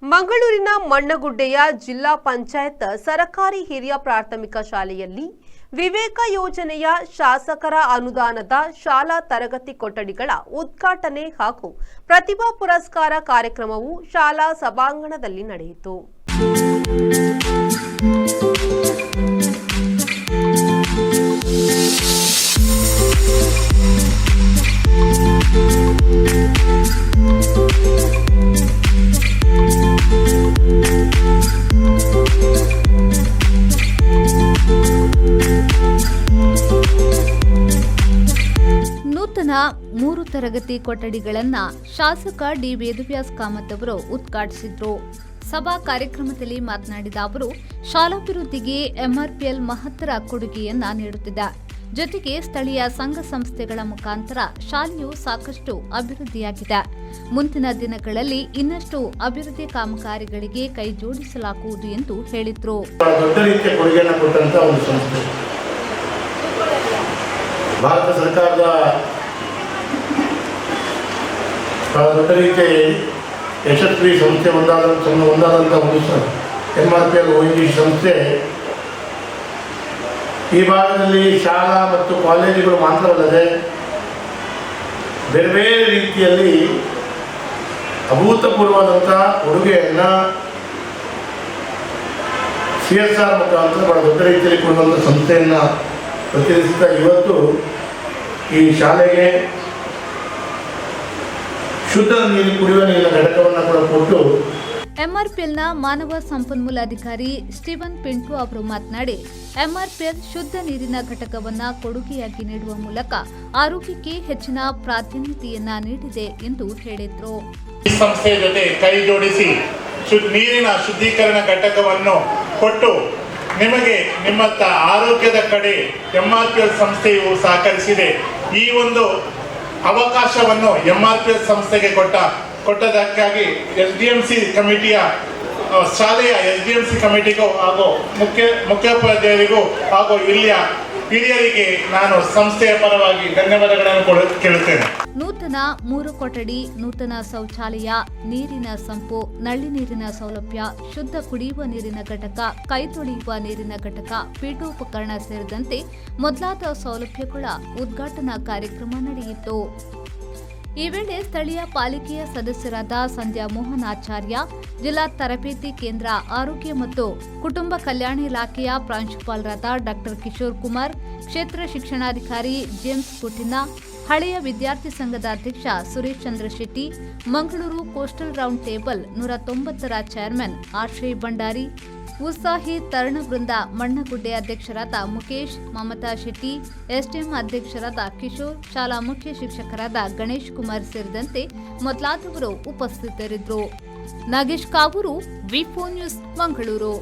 ಮಂಗಳೂರಿನ ಮಣ್ಣಗುಡ್ಡೆಯ ಜಿಲ್ಲಾ ಪಂಚಾಯತ್ ಸರಕಾರಿ ಹಿರಿಯ ಪ್ರಾಥಮಿಕ ಶಾಲೆಯಲ್ಲಿ ವಿವೇಕ ಯೋಜನೆಯ ಶಾಸಕರ ಅನುದಾನದ ಶಾಲಾ ತರಗತಿ ಕೊಠಡಿಗಳ ಉದ್ಘಾಟನೆ ಹಾಗೂ ಪ್ರತಿಭಾ ಪುರಸ್ಕಾರ ಕಾರ್ಯಕ್ರಮವು ಶಾಲಾ ಸಭಾಂಗಣದಲ್ಲಿ ನಡೆಯಿತು. ನೂತನ 3 ತರಗತಿ ಕೊಠಡಿಗಳನ್ನು ಶಾಸಕ ಡಿ ವೇದವ್ಯಾಸ್ ಕಾಮತ್ ಅವರು ಉದ್ಘಾಟಿಸಿದರು. ಸಭಾ ಕಾರ್ಯಕ್ರಮದಲ್ಲಿ ಮಾತನಾಡಿದ ಅವರು, ಶಾಲಾಭಿವೃದ್ಧಿಗೆ ಎಂಆರ್ಪಿಎಲ್ ಮಹತ್ತರ ಕೊಡುಗೆಯನ್ನ ನೀಡುತ್ತಿದೆ. ಜೊತೆಗೆ ಸ್ಥಳೀಯ ಸಂಘ ಸಂಸ್ಥೆಗಳ ಮುಖಾಂತರ ಶಾಲೆಯು ಸಾಕಷ್ಟು ಅಭಿವೃದ್ಧಿಯಾಗಿದೆ. ಮುಂದಿನ ದಿನಗಳಲ್ಲಿ ಇನ್ನಷ್ಟು ಅಭಿವೃದ್ಧಿ ಕಾಮಗಾರಿಗಳಿಗೆ ಕೈ ಜೋಡಿಸಲಾಗುವುದು ಎಂದು ಹೇಳಿದರು. ಭಾರತ ಸರ್ಕಾರದ ದೊಡ್ಡ ರೀತಿಯ ಯಶಸ್ವಿ ಸಂಸ್ಥೆ ಒಂದಾದಂಥ ಒಂದು ಎಂಆರ್ಪಿಎಲ್ ONGC ಸಂಸ್ಥೆ ಈ ಭಾಗದಲ್ಲಿ ಶಾಲಾ ಮತ್ತು ಕಾಲೇಜುಗಳು ಮಾತ್ರವಲ್ಲದೆ ಬೇರೆ ಬೇರೆ ರೀತಿಯಲ್ಲಿ ಅಭೂತಪೂರ್ವವಾದಂಥ ಕೊಡುಗೆಯನ್ನು CSR ಮುಖಾಂತರ ಬಹಳ ದೊಡ್ಡ ರೀತಿಯಲ್ಲಿ ಕೊಡುವಂಥ ಸಂಸ್ಥೆಯನ್ನು ಪ್ರತಿನಿಧಿಸುತ್ತಾ ಇವತ್ತು ಈ ಶಾಲೆಗೆ ಶುದ್ಧ ನೀರು ಕುಡಿಯುವ ನೀರಿನ ಘಟಕವನ್ನು ಕೂಡ ಕೊಟ್ಟು ಎಂಆರ್ಪಿಎಲ್ನ ಮಾನವ ಸಂಪನ್ಮೂಲ ಅಧಿಕಾರಿ ಸ್ಟೀವನ್ ಪಿಂಟು ಅವರು ಮಾತನಾಡಿ, ಎಂಆರ್ಪಿಎಲ್ ಶುದ್ಧ ನೀರಿನ ಘಟಕವನ್ನು ಕೊಡುಗೆಯಾಗಿ ನೀಡುವ ಮೂಲಕ ಆರೋಗ್ಯಕ್ಕೆ ಹೆಚ್ಚಿನ ಪ್ರಾಧಾನ್ಯತೆಯನ್ನ ನೀಡಿದೆ ಎಂದು ಹೇಳಿದರು. ಈ ಸಂಸ್ಥೆಯ ಜೊತೆ ಕೈ ಜೋಡಿಸಿ ನೀರಿನ ಶುದ್ಧೀಕರಣ ಘಟಕವನ್ನು ಕೊಟ್ಟು ನಿಮಗೆ ನಿಮ್ಮತ್ತ ಆರೋಗ್ಯದ ಕಡೆ ಎಂಆರ್ಪಿಎಲ್ ಸಂಸ್ಥೆಯು ಸಹಕರಿಸಿದೆ. ಈ ಒಂದು ಅವಕಾಶವನ್ನು ಎಂಆರ್ಪಿಎಲ್ ಸಂಸ್ಥೆಗೆ ಕೊಟ್ಟದಕ್ಕಾಗಿ SDMC ಕಮಿಟಿಯ ಶಾಲೆಯ SDMC ಕಮಿಟಿಗೂ ಹಾಗೂ ಮುಖ್ಯೋಪಾಧ್ಯಾಯರಿಗೂ ಹಾಗೂ ಇಲ್ಲಿಯ ಹಿರಿಯರಿಗೆ ನಾನು ಸಂಸ್ಥೆಯ ಪರವಾಗಿ ಧನ್ಯವಾದಗಳನ್ನು ಕೇಳುತ್ತೇನೆ. ನೂತನ 3 ಕೊಠಡಿ, ನೂತನ ಶೌಚಾಲಯ, ನೀರಿನ ಸಂಪು, ನಲ್ಲಿ ನೀರಿನ ಸೌಲಭ್ಯ, ಶುದ್ಧ ಕುಡಿಯುವ ನೀರಿನ ಘಟಕ, ಕೈ ತೊಳೆಯುವ ನೀರಿನ ಘಟಕ, ಪೀಠೋಪಕರಣ ಸೇರಿದಂತೆ ಮೊದಲಾದ ಸೌಲಭ್ಯಗಳ ಉದ್ಘಾಟನಾ ಕಾರ್ಯಕ್ರಮ ನಡೆಯಿತು. ಈ ವೇಳೆ ಸ್ಥಳೀಯ ಪಾಲಿಕೆಯ ಸದಸ್ಯರಾದ ಸಂಧ್ಯಾ ಮೋಹನ್ ಆಚಾರ್ಯ, ಜಿಲ್ಲಾ ತರಬೇತಿ ಕೇಂದ್ರ ಆರೋಗ್ಯ ಮತ್ತು ಕುಟುಂಬ ಕಲ್ಯಾಣ ಇಲಾಖೆಯ ಪ್ರಾಂಶುಪಾಲರಾದ ಡಾಕ್ಟರ್ ಕಿಶೋರ್ ಕುಮಾರ್, ಕ್ಷೇತ್ರ ಶಿಕ್ಷಣಾಧಿಕಾರಿ ಜೇಮ್ಸ್ ಕುಟಿನ, ಹಳೆಯ ವಿದ್ಯಾರ್ಥಿ ಸಂಘದ ಅಧ್ಯಕ್ಷ Suresh Chandra Shetty, Mangaluru coastal round table 190ರ ಚೇರ್ಮನ್ ಆಶ್ರಯ್ ಭಂಡಾರಿ, ಉತ್ಸಾಹಿ ತರುಣ ವೃಂದ ಮಣ್ಣಗುಡ್ಡೆ ಅಧ್ಯಕ್ಷರಾದ ಮುಖೇಶ್, ಮಮತಾ ಶೆಟ್ಟಿ, SDM ಅಧ್ಯಕ್ಷರಾದ ಕಿಶೋರ್, ಶಾಲಾ ಮುಖ್ಯ ಶಿಕ್ಷಕರಾದ ಗಣೇಶ್ ಕುಮಾರ್ ಸೇರಿದಂತೆ ಮೊದಲಾದವರು ಉಪಸ್ಥಿತರಿದ್ದರು. ನಾಗೇಶ್ ಕಾವೂರು, ವಿ4 ನ್ಯೂಸ್, ಮಂಗಳೂರು.